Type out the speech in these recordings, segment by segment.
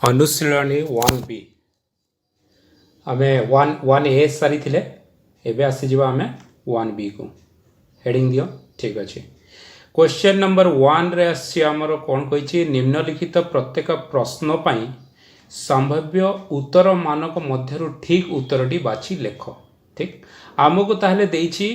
अनुशीलनी 1B आमे 1A सारी थिले एबे आसी जिबा आमे 1B को हेडिंग दियो ठीक अछि। क्वेश्चन नंबर 1 रे आसी हमरो कोन कहिछि निम्नलिखित प्रत्येक प्रश्न पई संभाव्य उत्तर मानक मध्यरु ठीक उत्तरटी बाछि लेख। ठीक हमको ताहले देछि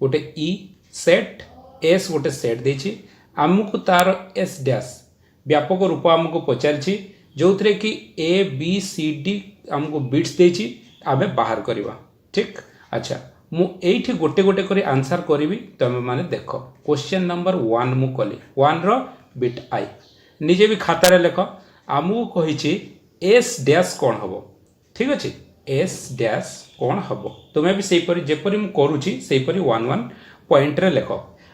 गोटे ई सेट एस गोटे सेट देछि हमको तार एस डैश व्यापक रूप हमको पचारछि जो थे कि ए बी सी डी हमको बिट्स देछि आमे बाहर करवा। ठीक अच्छा मु एठी गोटे गोटे करी आंसर करी तुम माने देख। क्वेश्चन नंबर 1 मु कली 1 रो बिट आई निजे भी खातार लेख आमु कहिछि एस डैश कौन हबो। ठीक अछि एस डैश कौन हबो तुम्हें भी सेही परि जेपरि मु करूछि सेही परि 1 पॉइंट रे लेख।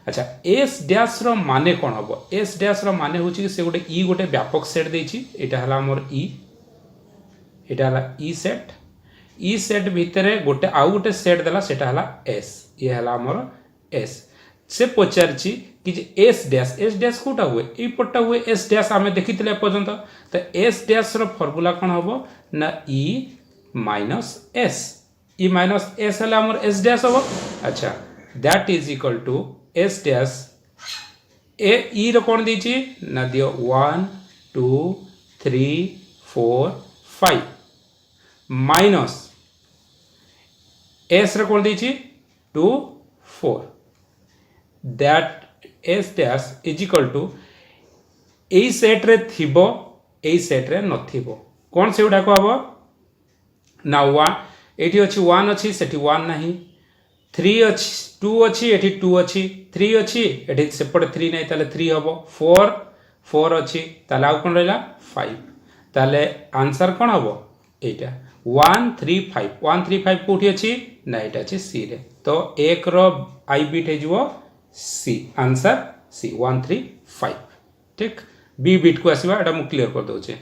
अच्छा एस डैश रो माने कौन हबो एस डैश रो माने होछि कि से गोटे ई गोटे व्यापक सेट देछि एटा हला हमर ई एटा हला ई सेट भितरे गोटे आउ गोटे सेट देला सेटा हला एस ये हला हमर एस से पचारछि कि जे एस डैश कोटा हुए ई पट्टा हुए एस डैश आमे देखितले पर्यंत तो एस डैश रो फार्मूला कोन हबो ना ई माइनस एस हला हमर एस डैश हबो। अच्छा that is equal to S dash A E रो कोन देछि ना दियो 1 2 3 4 5 माइनस एस रो कोन देछि 2 4 that S dash is equal to A set रे थिबो ए सेट रे नथिबो कोन से उडा को हबो ना 1 एठी अछि 1 अछि सेठी 1 नाही 3 अछि 2 अछि एठी 2 अछि 3 अछि एठी सेपटे 3 नै ताले 3 हबो 4 अछि ताले आउ कोन रहला 5 ताले आंसर कोन हबो एटा 135 कोठी अछि ना एटा अछि सी रे तो एक रो आई बिट हे जबो सी आंसर सी 135। ठीक बी बिट को आसीबा एटा मु क्लियर कर दउछे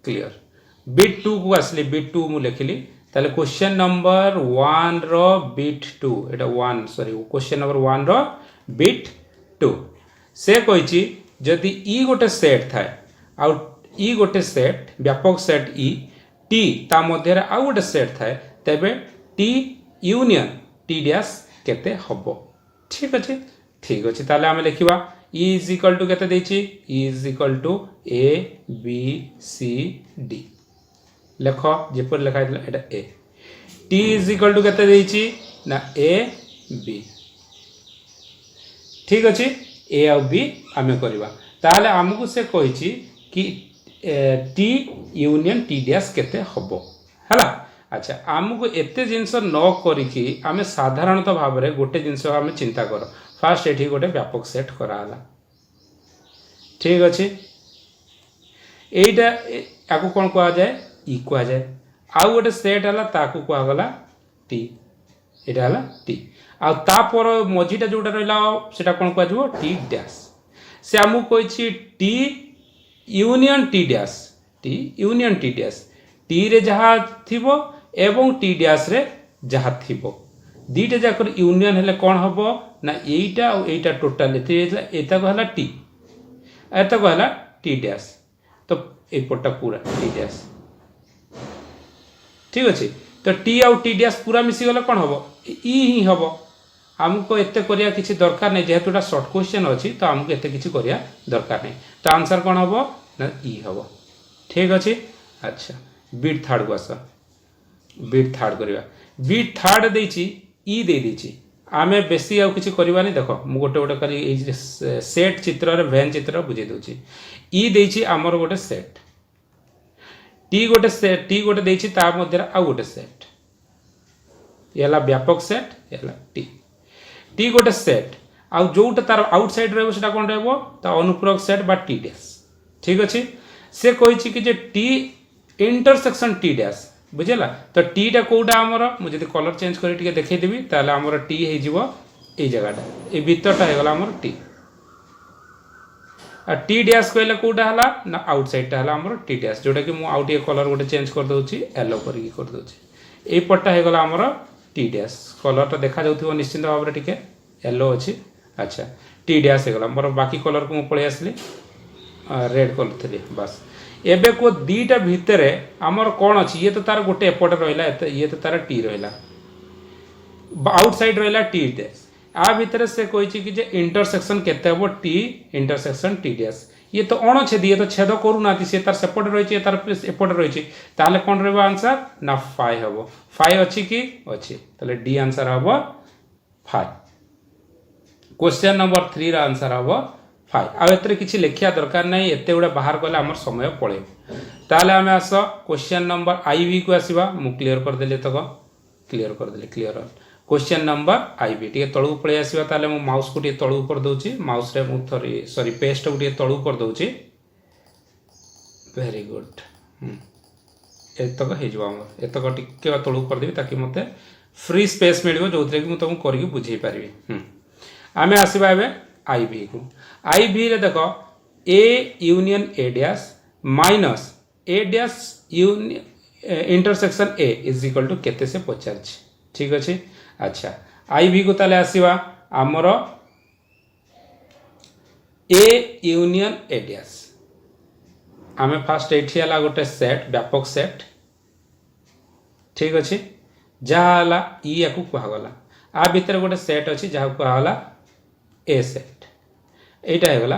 क्लियर बिट 2 को आसले बिट 2 मु लेखिली ताले क्वेश्चन नंबर 1 रो बिट 2 एटा 1 सॉरी क्वेश्चन नंबर 1 रो बिट 2 से कहिछि जदि ई गोटे सेट थाए आ ई गोटे सेट व्यापक सेट ई टी ता मध्य रे आ गोटे सेट थाए तबे टी यूनियन टी डैश केते हबो। ठीक अछि ताले हम लिखिबा ई इज इक्वल टू केते देछि E is equal to A B C D लेख जेपर लेखा एटा ए टी इज इक्वल टू केते देछि ना ए बी। ठीक अछि ए और बी आमे करबा ताले हमकु से कहिछि कि टी यूनियन टी डैश केते हबो हला। अच्छा हमकु एते जिंस न करिकि आमे साधारणतः भाव रे गोटे जिंस आमे चिंता कर फास्ट एठी गोटे व्यापक सेट करा हला। ठीक अछि एटा आकु कोन कहा जाय ई कहा जाय आउ गोटे सेट हला ताकु कहा गला टी एटा हला टी आ ता पर मझीटा जोटा रहला सेटा कोन कहा जबो टी डैश से हमु कहिछि T union T dash T रे जहा थिबो एवं टी डैश रे जहा थिबो दीटा जाकर यूनियन हेले कोन हबो ना एटा और एटा टोटल एता कहला टी एता कहला टी डैश तो ए पट्टा पूरा टी डैश। ठीक अछि तो टी आउ टी डैश पूरा मिसी गला कोन हबो ई ही हबो हमको एते करिया किछि दरकार नै जेहेतु एटा शॉर्ट क्वेश्चन अछि तो हमको एते किछि करिया दरकार नै तो आंसर कोन हबो ना ई हबो। ठीक अछि अच्छा बिट थर्ड को आसा बिट थर्ड करिया बिट थर्ड देछि ई दे देछि आमे बेसी आउ किछि करबा नै देखो मु गोटे गोटे करी ए सेट चित्र रे वेन चित्र बुझे दोछि ई देछि हमर गोटे सेट टी गोटे देछि ता मध्य आ गोटे सेट एला व्यापक सेट एला टी गोटे सेट आ जोटा तार आउटसाइड रहबो सेटा कोन रहबो ता अनुपूरक सेट बा टी डैश। ठीक अछि से कहिछि कि जे टी इंटरसेक्शन टी डैश बुझेला तो टी टा कोडा हमर मु जदी कलर चेंज करी टिके देखै देबी ताले हमर टी हे जिवो ए जगहटा ए भीतरटा हे गला हमर टी आ टी डैश कहले कोडा हला ना आउटसाइड टा हला हमर टी डैश जोटा कि मु आउट ए कलर गोटे चेंज कर दोछि येलो करी कर दोछि ए पट्टा हे गला हमर टी डैश कलर टा देखा जाउथिबो निश्चित भाव रे टिके येलो अछि। अच्छा टी डैश हे गला मोर बाकी कलर को मु पळे आसली रेड कलुली बस एबे को दीटा भितर आमर कौन अच्छी ये तो तार गोटे एपटे रहा ये तो तार टी रहा आउटसाइड रहा टी डैश आ भितर से कही कि जे इंटरसेक्शन केते हम टी इंटरसेक्शन टी डैश ये तो अणछेदी ये तो छेद करूना सी तार सेपटे रही तार एपटे रही ताहले कौन रहा आंसर ना फाइव हम फाइव अच्छी कि अच्छी ताहले डी आंसर हम फाइव क्वेश्चन नंबर 3 रा आंसर हम फाइव आ एतरे किछि लेखिया दरकार नहीं एते गुडा बाहर गले हमर समय पळे ताहले आमे आस क्वेश्चन नंबर आईबी को आसीबा मु क्लियर कर देले तक क्लियर कर देले क्लियर क्वेश्चन नंबर आईबी टे तळु पळे आसीबा ताहले मु माउस को टे तळु कर दोची माउस रे मु सॉरी पेस्ट को टे तळु कर दोची वेरी गुड एतक हे जवा एतक टिके तळु कर देबी ताकि मते फ्री स्पेस मिलिबो जोथरे कि मु तुमको करके बुझेई पारिबी आमे आसीबा एबे आईबी को आईबी रे देखो A union A dash minus A dash intersection A is equal to केते से पचार ठीक अच्छे अच्छा आईबी को ताले आसीबा आमर ए यूनियन ए डैश आमे फास्ट एठी हला गोटे सेट व्यापक सेट ठीक अच्छे जहाला ई याकू कहगला आ भीतर गोटे सेट अच्छी जहाँ कहला ए सेट एटा है गला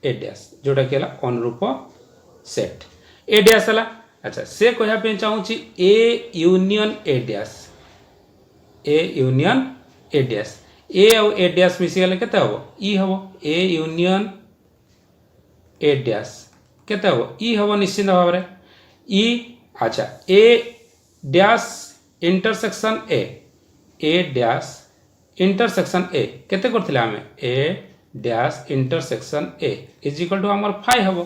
ए डैश जोटा कि अनुरूप सेट ए डैश है अच्छा से कहया चाहूँगी A union A dash A union A dash A और ए डैश मिसीगले केते हबो ई हबो ए यूनियन ए डैश केते हबो ई हबो निश्चित भाव रे ई अच्छा A dash intersection A dash intersection A केते करथिले आमे A dash intersection A is equal to हमर 5 हबो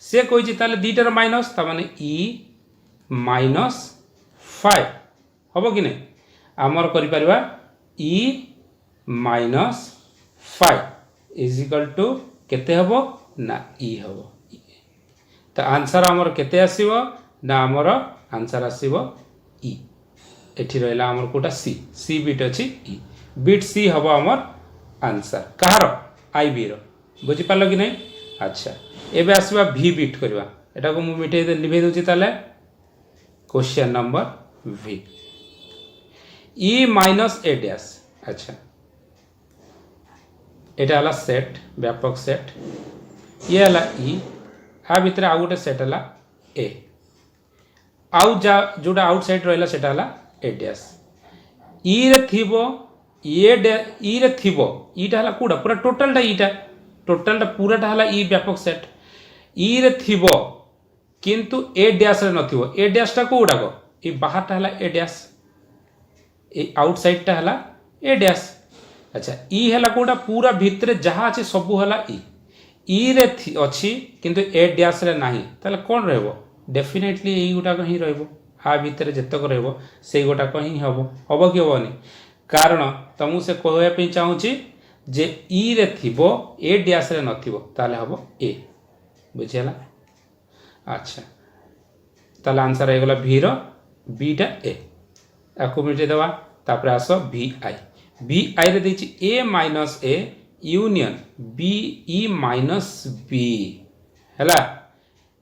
से कहि ताले दीटर माइनस ता माने ई माइनस 5 हबो कि नै हमर करि परबा E minus 5 is equal to केते हबो ना ई हबो तो आंसर हमर केते आसीबो ना हमर आंसर आसीबो ई एठी रहला हमर कोटा सी सी बिट अछि ई बिट सी हबो हमर आंसर कहार आईबी रो बुझी पालो कि नहीं अच्छा एबे आसीबा भी बिट करबा एटा को मु मिटे लिभे दोची ताले question number V E minus A dash अच्छा एटा हला सेट व्यापक सेट ये हला ई आ भितर आ गोटे सेट हला ए आउ जोटा आउटसाइड रहला सेटा हला ए डैश ई रे थिबो ये ई रे थिबो ईटा हला कोडा पूरा टोटलटा ईटा टोटलटा पूराटा हला ई व्यापक सेट ई रे थिबो किंतु ए डैश रे नथिबो ए डैशटा कोडा को ई बाहरटा हला ए डैश ए आउटसाइडटा हला ए डैश अच्छा ई हला कोडा पूरा भितरे जहा अछि सब हला ई रे अछि किंतु ए डैश रे नाही ताले कोन रहबो डेफिनेटली एई गोटा को ही रहबो आ भितरे जतक रहबो सेई गोटा को ही हबो कि हबोनी कारण तुमको से कहवाई चाहूँगी जे ई रे थिबो ए डैश रे नथिबो ताले हबो ए बुझेला अच्छा ताले आंसर हो गला भी रो बीटा ए आको मिटे देवा तापर आस भी आई रे देछि A minus A union B E minus B हैला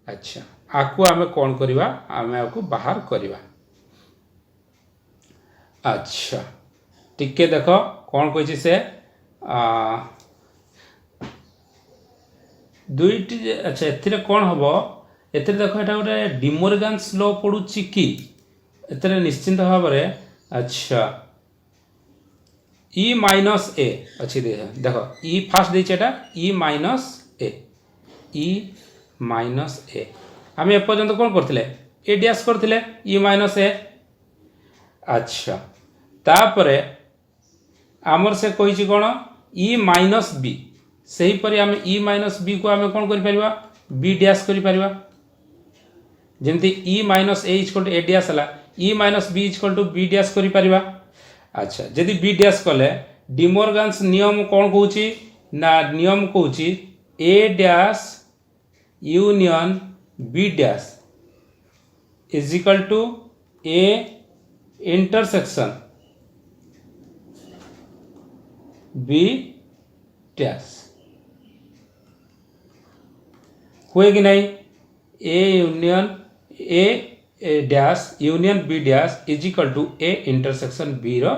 अच्छा आको आमे कोन करबा आमे आको बाहर करबा अच्छा टिके देख कौन कही से दुईटी अच्छा एथिरे कौन हम एथिरे देख एटा गोटे डिमोर्गान्स लॉ पड़ुची कि एथिरे निश्चिंत भाव में अच्छा ई माइनस ए अच्छी देख ई फास्ट देटा ई माइनस ए आम एपर्यंत कौन करते ए डैश करते ई माइनस ए अच्छा तापरे आमर से कही कौन ई माइनस बी से हीपरि आम ई माइनस बी को आम कौन कर बी डैश कर जमती E minus A equal to A dash है E minus B equal to B dash कर अच्छा जदि बी डैश कले डिमोर्गान्स नियम कौन कहूँ ना नियम कहूँ A dash union B dash is equal to A intersection B dash हुए कि नहीं A union A dash union B dash is equal to A intersection B रो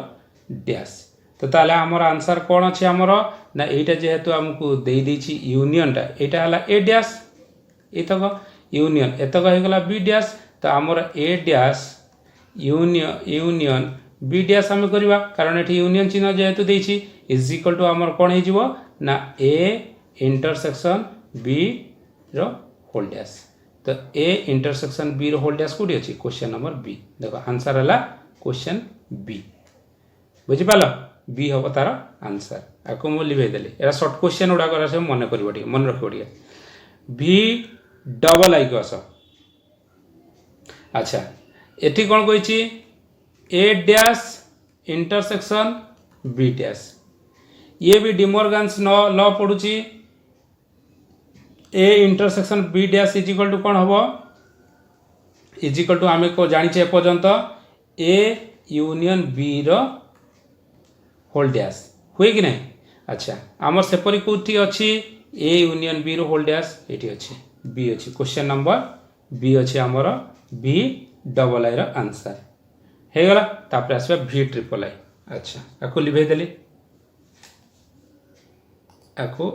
डैश तो ताले हमर आंसर कौन अच्छे हमर ना एटा जेहेतु हमको दे देछि यूनियनटा एटा हला ए डैश एतक यूनियन एतक हो गला बी डैश तो हमर ए डैश यूनियन बी डैश आम करवा कारण ये यूनियन चिन्ह जेहेतु देछि इज इक्वल टू हमर कौन हो ना ए इंटरसेक्शन बी रो होल डैश तो ए इंटरसेक्शन बी रो होल डैश कोठी अछि क्वेश्चन नंबर बी देखो आंसर हला क्वेश्चन बी बुझी पालो बी हम तार आंसर आपको मुझे लिखे देली एरा शॉर्ट क्वेश्चन गुड़ा कर सब मन कर मन रखिए भी डबल आई को आस अच्छा एटी कौन कही A dash intersection B dash ये भी डिमोर्गन्स लॉ पढ़ुची A intersection B dash is equal to कौन हम इज इक्वल टू आम को जानी एपर्यंत ए यूनियन बी रो होल डैश हुए कि नहीं अच्छा आमर सेपरी कौटी अच्छी ए यूनियन बी रो होल डैश ये अच्छी बी अच्छी क्वेश्चन नंबर बी अच्छी आमर बी डबल आई रो आंसर हो गला तापर आसबा भी ट्रिपल आई अच्छा आपको लिभे देली आपको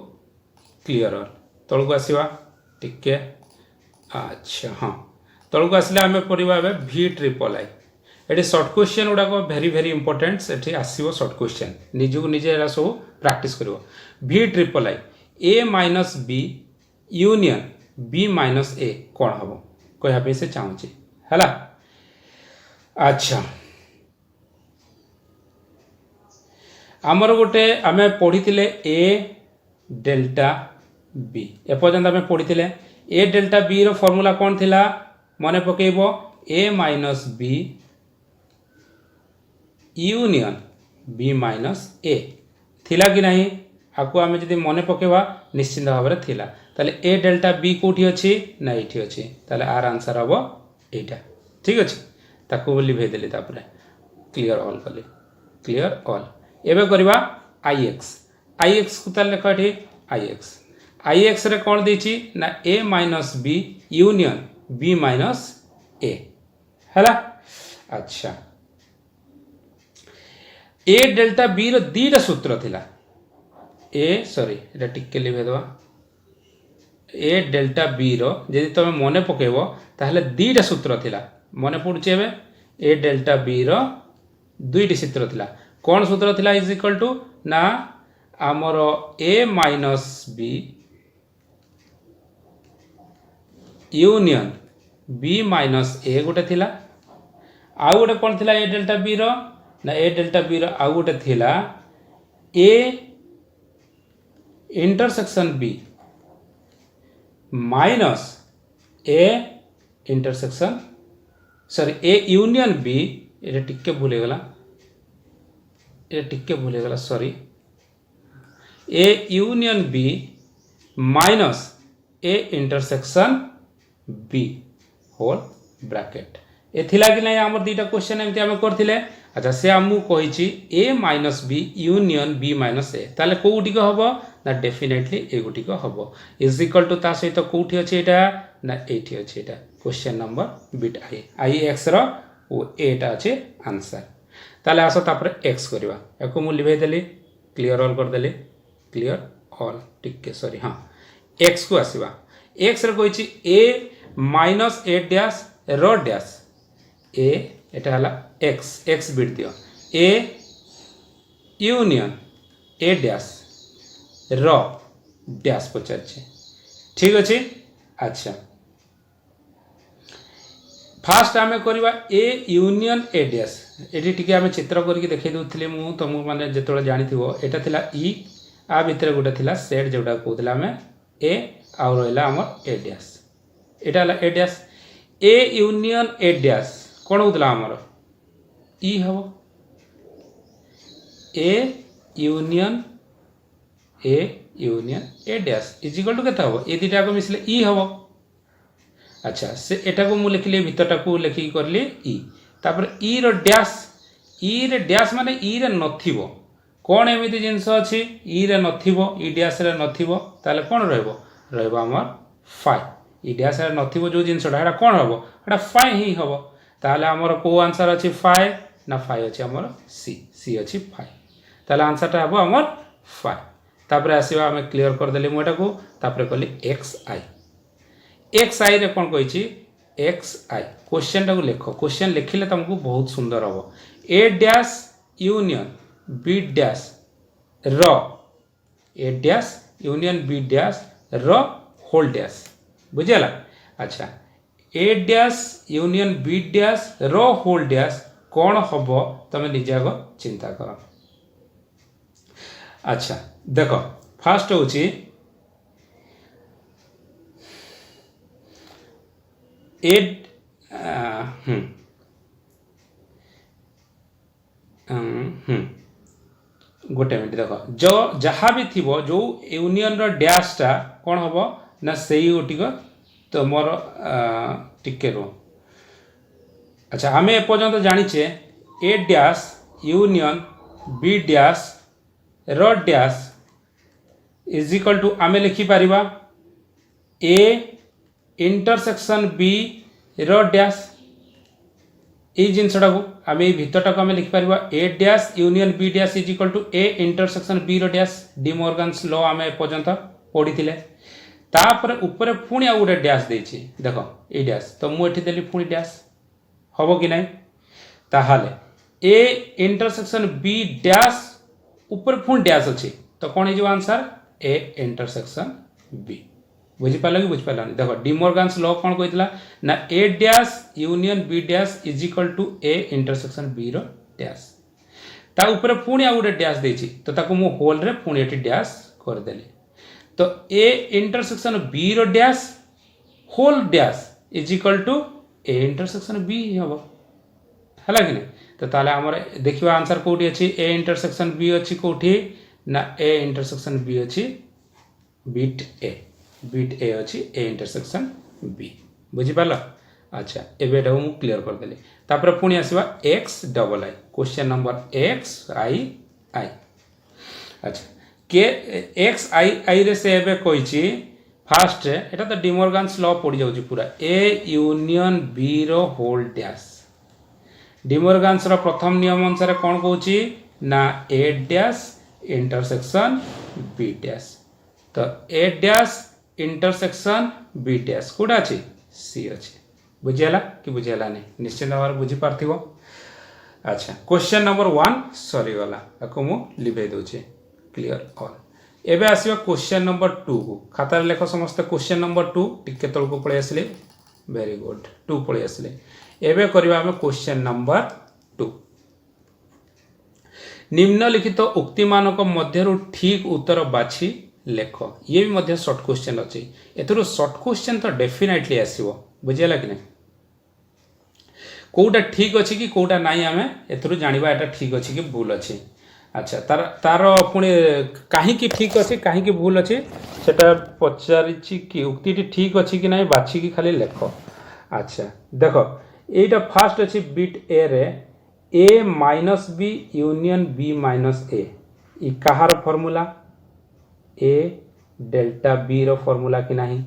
क्लियर ऑल तलको आसवा टिके अच्छा हाँ तलको आसले आम पढ़ा भी ट्रिपल आई ये सर्ट क्वेश्चन गुड़ाक भेरी भेरी इंपोर्टेंट से आसो सर्ट क्वेश्चन निजक निजे सब प्रैक्टिस कर भी triple I A minus B union B minus A कौन हम कहवाई से चाहूँगी है अच्छा आमर गोटे आम पढ़ी ए डेल्टा बी एपर्यंत आम पढ़ी ए डेल्टा बी रो फॉर्मूला कौन थिला मन पकेब A minus B union B minus A थिला कि नहीं आपको आम जब मन पकेबा निश्चिंत भाव में थिला ताले ए डेल्टा बी कोठी अच्छी ना ये अच्छी ताले आर आंसर हम यहाँ ठीक अच्छे ताको लिभे देली तापर क्लियर ऑल कले क्लियर ऑल एबे करवा आई एक्स को ताले लिख ये आई एक्स रे कौन देछि ना A minus B union B minus A है अच्छा ए डेल्टा बी रो दीटा सूत्र थिला ए सॉरी एटा टिके लिभे दवा ए डेल्टा बी रो यदि तुम मन पकेब ताहले दीटा सूत्र थिला मन पड़ुचे एबे ए डेल्टा बी रो दुईटी सूत्र थिला कौन सूत्र थिला इज इक्वल टू ना आमर A minus B union B minus A गोटे थिला आउ गोटे कौन थिला ए डेल्टा बी रो ना ए डेल्टा बी रो आउ गोटे थिला A intersection B minus A intersection sorry A union B ये टिके भूलेगला sorry A union B minus A intersection B whole bracket A थिला कि नहीं आमर दीटा क्वेश्चन एमती आम करथिले अच्छा से आमु कहिछि A minus B union B minus A ताले कोउटिक हबो ना डेफिनेटली ए गुटिक हबो इज इक्वल टू ता सहित कोउठी अछि एटा ना एठी अछि एटा question number bit I X रो ओ एटा अछि आंसर ताले आसो तापर एक्स करबा एको मु लिभे देली क्लियर ऑल कर देली क्लियर ऑल टिके सॉरी हाँ एक्स को आसीबा एक्स रे कहिछि ए माइनस ए डैश रो डैश ए एटा हला एक्स बिट दियो ए यूनियन ए डैश रो डैश पचार ठीक अच्छे अच्छा फास्ट आम करवा ए यूनियन ए डैश ये टी आम चित्र करके देखी दूसरी मु तुमको मैंने जो जानी एटा थिला ई आ भितर गोटे थिला सेट जोटा कहते आम ए आउ रहा आम ए डैश यहाँ A dash A union A dash कौन होता आमर ई हम A union A dash is equal to केते हम ए दुटा को मिसले ई हम अच्छा से एटा को मु लिखली भितरटा को लिखि करली ई तापर ई रो डैश माने ई रे नथिबो कौन एमिति जिंस अछि ई रे नथिबो ई डैश रे नथिबो ताले कोन रहबो हमर 5 इ डैश नथिबो जो जिनसटा एटा कोन हबो एटा फाइ ही हबो ताले हमर को आंसर अछि फाइ ना फाइ अछि हमर सी अछि फाइ ताले आंसर टा हबो हमर फाइ तापरे आसीबा हम क्लियर कर देली मोटा को तापरे कहली एक्स आई रे कोन कहै छी एक्स आई क्वेश्चन टा को लिखो क्वेश्चन लिखिले तुमको बहुत सुंदर हबो ए डैश यूनियन बी डैश र ए डैश यूनियन बी डैश र होल डैश बुझेला अच्छा A dash union B dash raw whole dash कौन हबो तमे निजे आग चिंता कर अच्छा देखो फास्ट होची ए गोटे मिनट देख जो जहाँ भी थी जो यूनियन रो डैश टा कौन हम ना से गोटिक तो मोर टिके रो अच्छा आम एपर्यंत जानीचे A dash union B dash रो डैश इज इक्वल टू आम लिखिपर ए इंटरसेक्शन बी रो डैश ये जिनसटा को आम ये भितरटा को आम लिखिपर A dash union B dash is equal to A intersection B रो डैश डी मॉर्गन्स लॉ आम एपर्यंत पढ़ी तापर ऊपर पुणी आ गोटे डैश देछि देख ए डैश तो मुझे देली पुणी डैश हम कि नहीं ताहले ए इंटरसेक्शन बी डैश ऊपर पुणी डैश अच्छी तो कौन हो आंसर ए इंटरसेक्शन बी बुझिपाल कि बुझिपाल देख डिमोर्गन्स लॉ कौन कहला ना A dash union B dash is equal to A intersection B रो डैश ता ऊपर पुणी आ गोटे डैश देछि तो ताको मु होल रे पुणी एटी डैश कर देली तो ए इंटरसेक्शन बी रो dash whole dash is equal to A intersection B हम है कि नहीं तो ताले हमर देखिबा आंसर कोठी अछि ए इंटरसेक्शन बी अछि कोठी ना ए इंटरसेक्शन बी अछि बिट ए अच्छी ए इंटरसेक्शन बी बुझिपाल अच्छा एबेटा मु क्लियर कर देली तापर पुणी आसीबा X double I question number X I I अच्छा के एक्स आई रे से एबे कहिछि फास्ट एटा तो डिमोर्गन्स लॉ पड़ी जाउछि पूरा ए यूनियन बी रो होल डैश डिमोर्गन्स रो प्रथम नियम अनुसार कोन कहउछि ना A dash intersection B dash तो A dash intersection B dash कोडा अछि सी अछि बुझियाला कि बुझियाला नहीं निश्चित भाव बुझी पार्थिबो अच्छा क्वेश्चन नंबर 1 सरी वाला आको मु लिबे दोचे क्लियर ऑल एबे आसीबा क्वेश्चन नंबर 2 को खाता रे लेखो समस्त क्वेश्चन नंबर 2 टिके तळ को पळे आसले वेरी गुड 2 पळे आसले एबे करबा हम क्वेश्चन नंबर 2 निम्नलिखित उक्ति मानक मध्यरु ठीक उत्तर बाछि लेख ये भी मध्य शॉर्ट क्वेश्चन अच्छी एथुरु शॉर्ट क्वेश्चन तो डेफिनेटली आसीबो बुझियला कि नहीं कोटा ठीक अच्छी कि कोटा नहीं आम एथुरु जानिबा एटा ठीक अच्छी कि भूल अच्छी अच्छा तार पुणी कहीं ठीक अच्छी कहीं भूल अच्छी सेटा पचारिछि कि उक्ति ठीक अच्छी कि नहीं बाछि कि खाली लेख अच्छा देख एटा फास्ट अच्छी बिट ए रे A minus B union B minus A कहार फॉर्मूला ए डेल्टा बी रो फॉर्मूला कि नहीं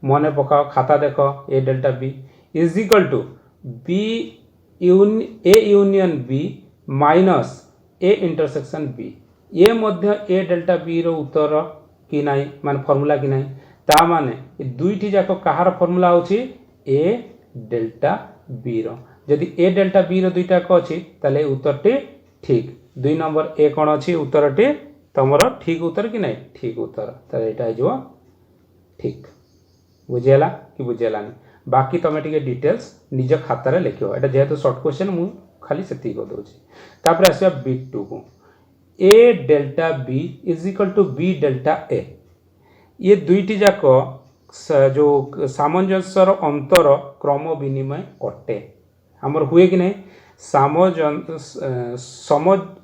मने पकाओ खाता देखो A delta B is equal to B A union B minus A intersection B ये मध्य ए डेल्टा बी रो उत्तर कि नहीं मान फॉर्मूला कि नहीं ता माने दुईटी जाक कहार फॉर्मूला होची ए डेल्टा बी रो यदि ए डेल्टा बी रो दुईटा को अछि ताले उत्तरटी ठीक 2 नंबर ए कोन अछि उत्तरटी तमरो ठीक उत्तर कि नहीं ठीक उत्तर ताले एटा जो ठीक बुझेला कि बुझेला नहीं बाकी तमे टिके डिटेल्स निज खाता रे लिखियो एटा जेहेतु शॉर्ट क्वेश्चन मु खाली सेती को दोछि तापर आसिया बिट 2 को A delta B is equal to B delta A ये दुईटी जाक जो सामंजस्य अंतर क्रम विनिमय अटे हमर हुए कि नहीं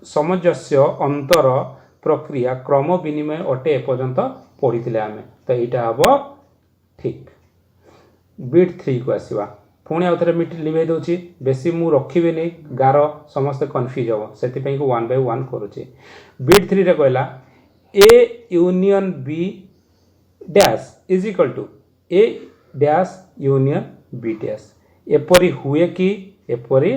सामंजस्य अंतर प्रक्रिया क्रम विनिमय अटे पर्यंत पढ़ी आम तो यहाँ हम ठीक बिट 3 को आसवा पुणी आउ थे मिट लिभे दूसरी बेसी मु रखी नहीं गार समस्त कन्फ्यूज हम से 1 by 1 करुचे बिट 3 रे कहला A union B dash is equal to A dash union B dash एपरी हुए कि एपरी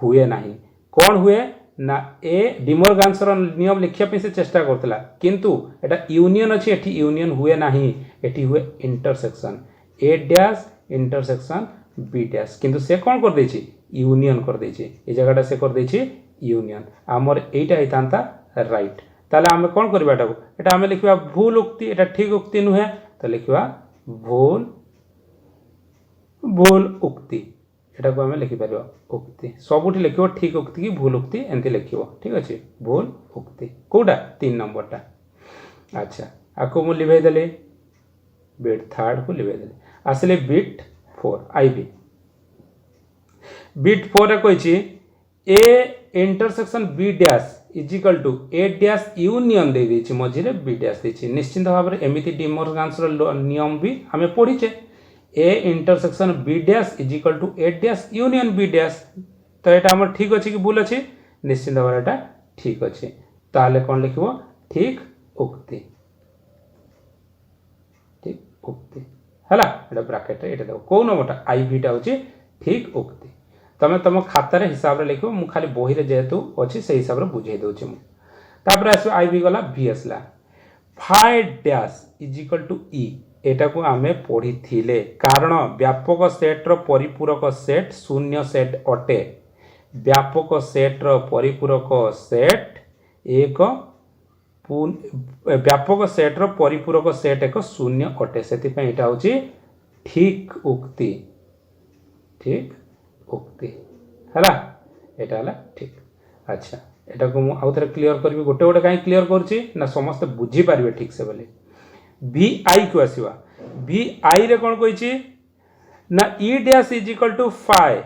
हुए नहीं कौन हुए ना ए डिमोर्गान्सर नियम लिखा से चेष्टा करता किंतु एटा यूनियन अच्छी एटी यूनियन हुए नहीं एटी हुए intersection A dash intersection B dash किंतु से कौन कर देछि यूनियन कर देछि ए जगहटा से कर देछि यूनियन आमर एटा होता राइट ताले आमे कौन करबा एटा आमे लिखबा भूल उक्ति एटा ठीक उक्ति नुहे तो लिखबा भूल भूल उक्ति एटा को आमे लिखि परबा उक्ति सबुठी लिखिबो ठीक उक्ति की भूल उक्ति एंती लिखिबो ठीक अछि भूल उक्ति कोडा 3 नंबर टा अच्छा आको मु लिभै देले बिट थर्ड को लिभै देले आसले बिट 4 आईबी बिट 4 रे कहिछि A intersection B dash is equal to A dash union दे देछि मझिरे बी डैश देछि निश्चित भाव रे एमिति डिमोर्गान्सर नियम भी हमें पढ़ीचे A intersection B dash is equal to A dash union B dash तो एटा हमर ठीक अछि कि भूल अछि निश्चित भाव एटा ठीक अछि ताले कोन लिखबो ठीक उक्ति ठीक उक्ति हला एटा ब्रैकेट रे एटा देखो कोन नंबरटा आईबी टा होछि ठीक उक्ति तमे तम खातार हिसाब रे लिखो मु खाली बही रे जेतु अछि से हिसाब रे बुझाई दोछि मु तापर आसो आईबी गला बी असला phi dash is equal to E एटा को आमे पढ़ी थिले कारण व्यापक सेट रो परिपूरक सेट शून्य सेट अटे व्यापक सेट रो परिपूरक सेट एक व्यापक सेट रो परिपूरक सेट एक शून्य अटे सेति पे एटा होछि ठीक उक्ति ठीक उक्ति हला एटा हला ठीक अच्छा एटा को मु आउथरे क्लियर करबी गोटे गोटे काई क्लियर करछि ना समस्त बुझी पारिबे ठीक से बोले vi को आसीबा vi रे कोन कहिछि ना e dash is equal to phi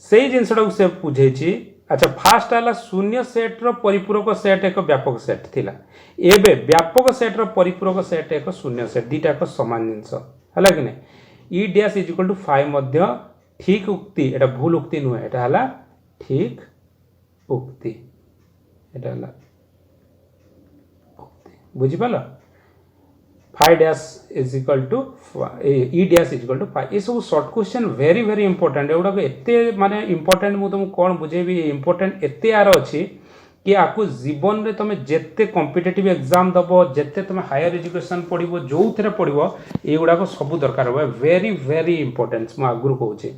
सेही जिनसडा से बुझेछि अच्छा फास्ट आला शून्य सेट रो परिपूरक सेट एक व्यापक सेट थिला एबे व्यापक सेट रो परिपूरक सेट एक शून्य सेट दीटा को समान जिंस हला कि नै e dash is equal to phi मध्य ठीक उक्ति एटा भूल उक्ति नुहे एटा हला ठीक उक्ति एटा हला उक्ति बुझि पालो phi dash is equal to E dash is equal to phi ये सब short question very very important एगुडा को एते माने इंपोर्टेंट मु तुम कोन बुझेबी इंपोर्टेंट एते आर अछि कि आकु जीवन रे तमे जेते कॉम्पिटिटिव एग्जाम दबो जेते तमे हायर एजुकेशन पढिबो जो थरे पढिबो एगुडा को सब दरकार हो वेरी वेरी इंपोर्टेंट मु आगुर कहूचे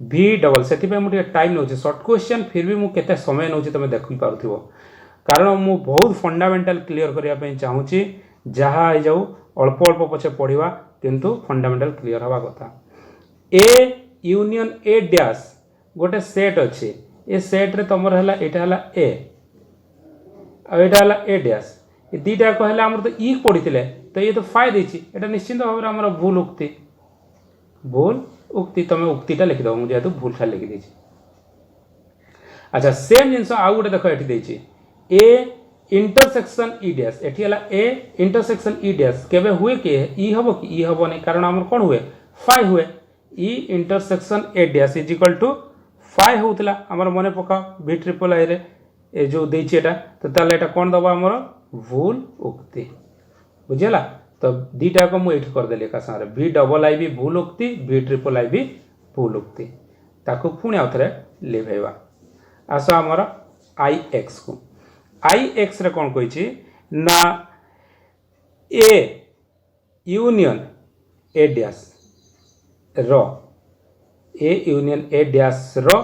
भी डबल सेति पे मुटे टाइम नउचे शॉर्ट क्वेश्चन फिर भी मु केते समय नउचे तमे देखि पारुथिबो कारण मु बहुत फंडामेंटल क्लियर करिया पे चाहूची जहा आ जाऊ अल्प अल्प पछे पढ़िबा किंतु फंडामेंटल क्लियर हवा कथा ए यूनियन ए डैश गोटे सेट अछि ए सेट रे तमर हला एटा हला ए आ एटा हला ए डैश ए दीटा को हला हमर तो ई पढिथिले तो ये तो फाइ देछि एटा निश्चित भाव रे हमर भूल उक्ति तमे उक्तिटा लिखि दो मुझे तो भूल खाली लिखि देछि अच्छा सेम जिंस आउ गोटे देखो एठी देछि ए इंटरसेक्शन ई डैश एठी हला ए इंटरसेक्शन ई डैश केबे हुए के ई हबो कि ई हबो नै कारण हमर कोन हुए फाइ हुए E intersection A dash is equal to phi होतला हमर मने पका v ट्रिपल आई रे ए जो देछि एटा तो ताले एटा कोन दबा हमर भूल उक्ति बुझिला तो दीटा को मु एठी कर देले का सारे v डबल आई भी भूल उक्ति v ट्रिपल आई भी भूल उक्ति ताको पुणी आउथरे लेभेबा आसो हमर आई एक्स को आई एक्स रे कोन कहिछि ना ए यूनियन ए डैश रो ए यूनियन ए डैश रो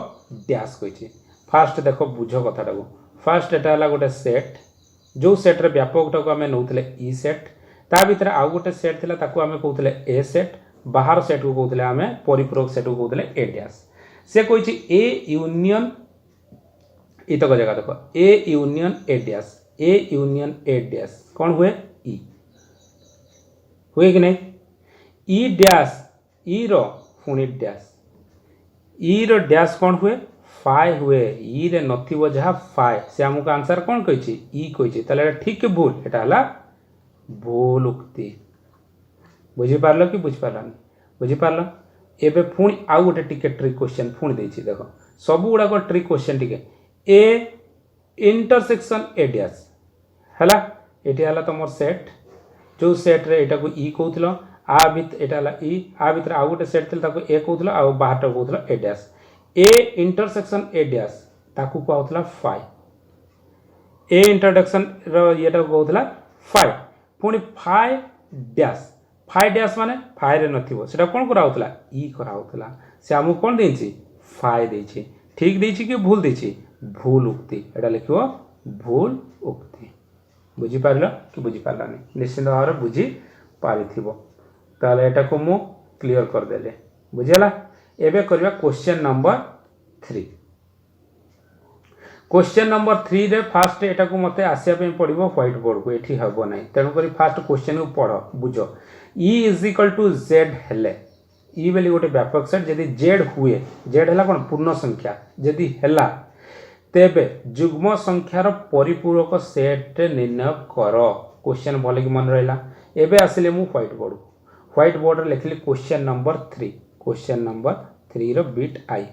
डैश कहिछि फास्ट देखो बुझो कथाटा को फास्ट एटा हला गोटे सेट जो सेट रे व्यापक टा को हमें नउतले ई सेट ता भीतर आउ गोटे सेट थिला ताको हमें कहउतले ए सेट बाहर सेट को कहउतले हमें परिपूरक सेट को कहउतले ए डैश से कहिछि ए यूनियन इतक जगह देखो ए यूनियन ए डैश कौन हुए ई हुए कि नहीं ई डैश ई रो पुणी डैश ई रो डैश कौन हुए फाइ हुए ई रे नथिबो जहा फाइ से हमको आंसर कौन कहिछि ई कहिछि तले ठीक के भूल एटा हला भूल उक्ति बुझि पारलो कि बुझि पारलानी बुझि पारलो एबे पुणी आउ गोटे टिके ट्रिक क्वेश्चन पुणी देछि देखो सब गुडा को ट्रिक क्वेश्चन टिके ए इंटरसेक्शन ए डैश हला एटी हला तमर सेट जो सेट रे एटा को ई कहउतलो आ भित एटा हला ई आ भितर आ गोटे सेट थिला ताको ए कहउतला आ बाहरटा कहउतला A dash A intersection A dash ताकू कहउतला फाई ए इंटरसेक्शन रो येटा कहउतला फाई पुनी फाई डैश माने फाई रे नथिबो सेटा कोन कराउतला ई कराउतला से हमु कोन देछि फाई देछि ठीक देछि कि भूल देछि भूल उक्ति एटा लिखिबो भूल उक्ति बुझी पारलो कि बुझी पारलानी निश्चित भाव बुझी पारिथिबो ताले एटा को मु क्लियर कर देले बुझिला एबे करबा क्वेश्चन नंबर 3 क्वेश्चन नंबर 3 रे फास्ट एटा को मते आसिया पे पड़िबो व्हाइट बोर्ड को एठी हबो नै तेनु करी फास्ट क्वेश्चन को पढ़ो बुझो E = Z हेले ई बेली गोटे व्यापक सेट यदि Z हुए Z हला कोन पूर्ण संख्या यदि हला तेबे जुग्म संख्यार परिपूरक सेट निर्णय कर क्वेश्चन भले कि मन रहिला एबे आसिले मु व्हाइट बोर्ड रे लिखली क्वेश्चन नंबर 3 रो बिट आई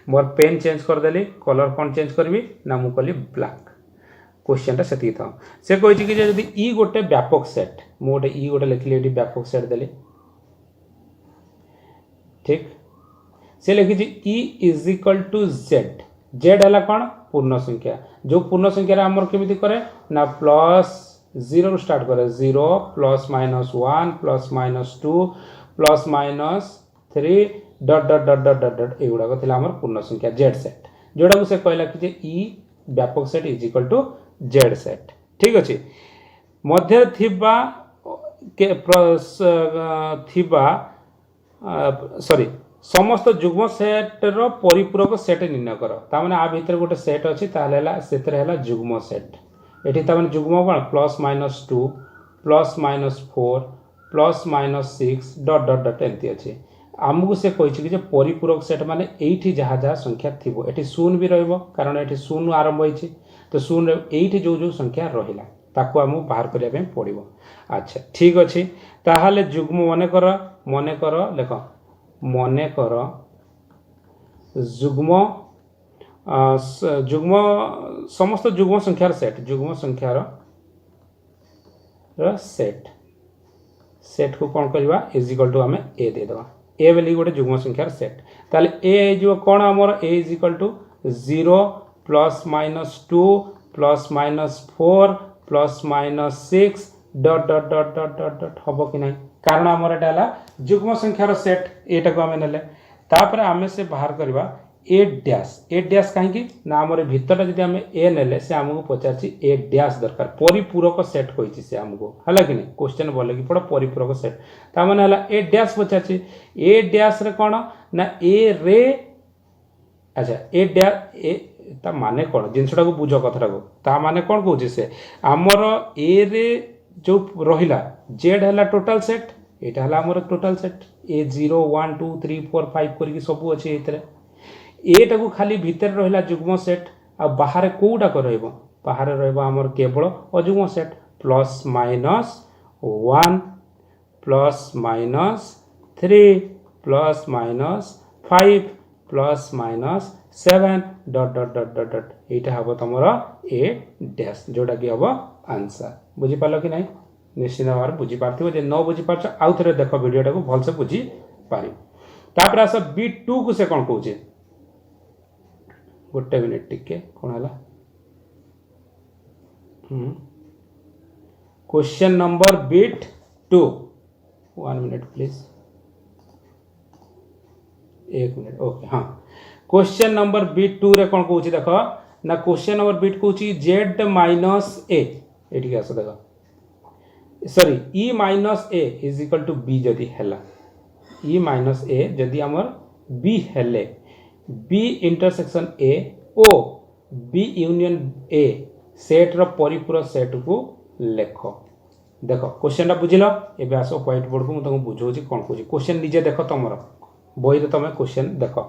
मोर पेन चेंज कर देली कलर कोन चेंज करबी ना मु कली ब्लैक क्वेश्चन टा सेती था से कहै छी कि यदि ई गोटे व्यापक सेट मु गोटे ई गोटे लिखली एडी व्यापक सेट देली ठीक से लिखि छी E = Z हला कोन पूर्ण संख्या जो पूर्ण संख्या रे हमर केमिति करे ना प्लस 0 रो स्टार्ट करे 0 plus minus 1 plus minus 2 plus minus 3 dot dot dot dot dot dot एगुडा को थिला हमर पूर्ण संख्या Z सेट जोडा को से कहला कि जे ई व्यापक सेट = Z सेट ठीक अछि मध्य थिबा के थिबा सॉरी समस्त जुग्म सेट रो परिपूरक सेट निर्णय कर ता माने आ भीतर गोटे सेट अछि तालेला सेतरे हला जुग्म सेट एठी ता माने जुग्म कोन plus minus 2 plus minus 4 plus minus 6 dot dot dot एंती अछि आमु से कहि कि जे परिपूरक सेट माने एठी जहा जहा संख्या थिबो एठी शून्य भी रहइबो कारण एठी शून्य आरंभ होइछि तो शून्य एठी जो जो संख्या रहिला ताको आमु बाहर करिया पे पड़िबो अच्छा ठीक अछि ताहाले जुग्म मने कर देखो मने कर जुग्म समस्त जुग्म संख्यार सेट को कौन करवा = आमे ए दे दवा ए बेली गोटे जुग्म संख्यार सेट ताले ए जो कोन हमर ए = 0 plus minus 2 plus minus 4 plus minus 6 dot dot dot dot dot dot हबो कि नै कारण हमर एटा हला जुग्म संख्यार सेट एटा को आमे नेले तापर आमे से बाहर करबा ए डैश काहे कि ना हमर भीतर जदि आमे ए नेले से हमको पचारछि ए डैश दरकार परिपूरक सेट कहिछि से हमको हला कि नै क्वेश्चन बोले कि पड़ परिपूरक सेट ता माने हला ए डैश पचारछि ए डैश रे कोन ना ए रे अच्छा ए डैश ए ता माने कोन जिंसटा को बुझो कथरा को ता माने कोन कहउछि से हमर ए रे जो रहिला Z हला टोटल सेट एटा हला हमर टोटल सेट ए 0 1 2 3 4 5 करके सब अछि एतरे एटा को खाली भीतर रहिला जुग्म सेट आ बाहर कोउटा को रहइबो बाहर रहइबो हमर केवल अजुग्म set plus minus 1 plus minus 3 plus minus 5 plus minus 7 dot dot dot dot dot एटा हबो तमरो ए डैश जोटा कि हबो आंसर बुझी पालो कि नहीं निश्चित भाव बुझी पार्थिबो जे न बुझी पारछ आउ थरे देखो वीडियोटा को भल से बुझी पारि तापर आस B2 को से कोन कहूचे गोटे मिनिट टिके कोन हला question number B2 1 minute please 1 minute okay हां क्वेश्चन नंबर B2 रे कोन कहूची देखो ना question number B2 कहूची Z - A एठी के आस देखो सॉरी E - A = B जदि हला E - A जदि हमर B हेले B इंटरसेक्शन A ओ B यूनियन A सेट रो परिपूरक सेट को लेखो देखो क्वेश्चन टा बुझिलो एबे आसो व्हाइट बोर्ड को म तको बुझौची कोन कहूची क्वेश्चन निजे देखो तमरो बही रे तमे क्वेश्चन देखो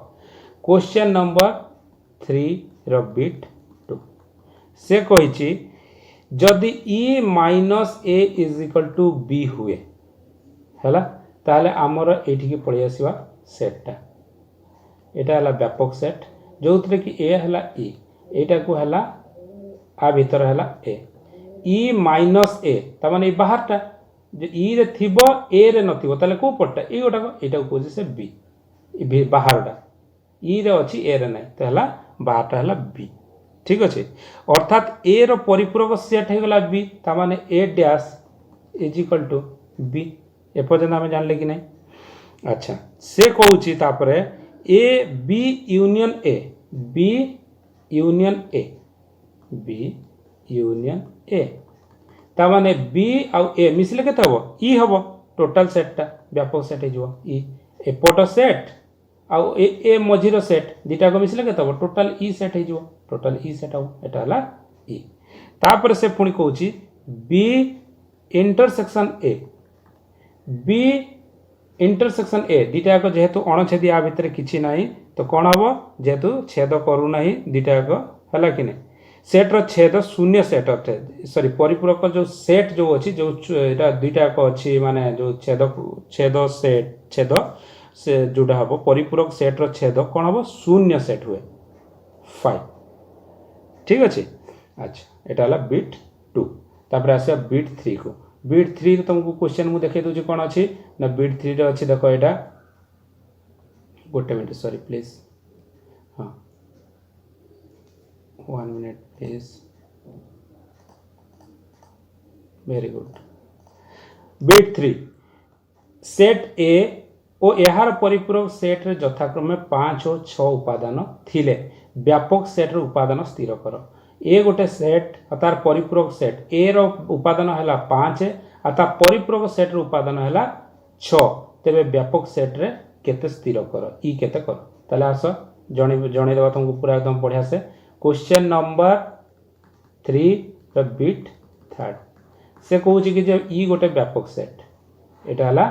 क्वेश्चन नंबर 3 रो बिट 2 से कहिची जदि E - A = B हुए हैला ताले हमर एठी के पळि आसीबा सेटटा एटा हला व्यापक सेट जोथरे कि A हला E एटा को हला आ भीतर हला A E - A ता माने बाहरटा जे ई रे थिबो ए रे नथिबो ताले को पट्टा ई गोटा एटा को से बी बाहरटा ई रे अछि ए रे नै तो हला बाहरटा हला बी ठीक अच्छे अर्थात ए रो परिपूरक सेट हो गला बी ता माने A dash is equal to B एपर्यंत आम जानले कि नहीं अच्छा से कहूँ तापरे A B union A B union A B union A ता माने बी आउ ए मिसले केते हबो ई हबो टोटल सेटटा व्यापक सेट हे जो ई एपट सेट आउ ए मझीर सेट दुटा को मिसले केते हबो टोटल ई सेट हे जो टोटल ई सेट हबो एटा हला ई तापर से पुणी कहूँ B intersection A B intersection A दुटा को जेहेतु अणछेदी आ भितर किछि नाही तो कौन हम जेहेतु छेद करू नाही दुटा को हला कि नहीं सेट रो छेद शून्य सेट अटे सॉरी परिपूरक जो सेट जो अछि जो एटा दुटा को अछि माने जो छेद छेद सेट छेद से जोडा हबो परिपूरक सेट रो छेद कौन हबो शून्य सेट हुए 5 ठीक अछि अच्छा एटा हला बिट 2 तापर आसे बिट 3 को बिट 3 तुमको क्वेश्चन मु देखे दोछि कोन अछि ना बिट 3 रे अछि देखो एटा गोटे मिनट सॉरी प्लीज हाँ 1 minute please very good bit 3 set A ओ यार परिपूरक सेट रे यथाक्रमे 5 और 6 उपादान थिले व्यापक सेट रे उपादान स्थिर कर ए गोटे सेट तार परिपूरक सेट ए रो उपादान हैला 5 आ तार परिपूरक सेट रो उपादान हैला 6 तेबे व्यापक सेट रे केते स्थिर कर ई केते कर ताले आस जणे देबा तुमको पूरा एकदम बढ़िया से क्वेश्चन नंबर 3 द बिट 3 से कहू कि जे ई गोटे व्यापक सेट एटा हला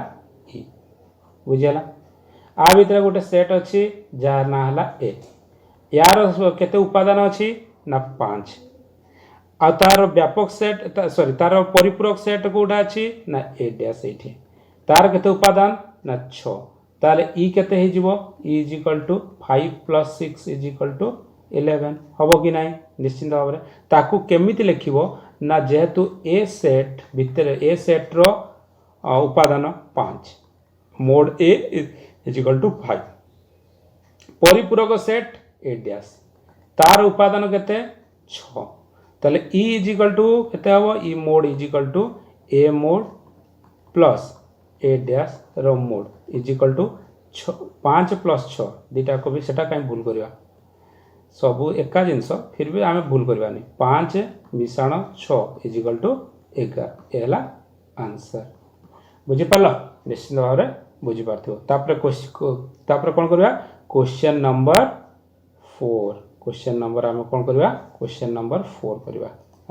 ई बुझियला आ भितर गोटे सेट अछि जार ना हला ए यार केते उपादान अछि ना 5 आ तार व्यापक सेट सॉरी तार परिपूरक सेट कोडा अछि ना ए डैश एठी तार केते उपादान ना 6 ताले ई केते हे जिवो E is equal to 5 + 6 is equal to 11 हबो कि नाही निश्चित भाव रे ताकू केमिति लिखिबो ना जेहेतु ए सेट भितर ए सेट रो उपादान 5 mod A is equal to 5 परिपूरक सेट ए डैश तार उपादान केते 6 ताले ई इज इक्वल टू केते हबो E mod is equal to A mod plus A dash रो मोड इज इक्वल टू 5 + 6 दुटा को भी सेटा काई भूल करबा सबू एका जिनस फिर भी आमे भूल करबानी 5 मिसाण 6 इज इक्वल टू 11 एला आंसर बुझी पालो निश्चित भाव रे बुझी पारथियो तापर कोन करबा क्वेश्चन नंबर 4 क्वेश्चन नंबर आमे कोन करबा क्वेश्चन नंबर 4 करबा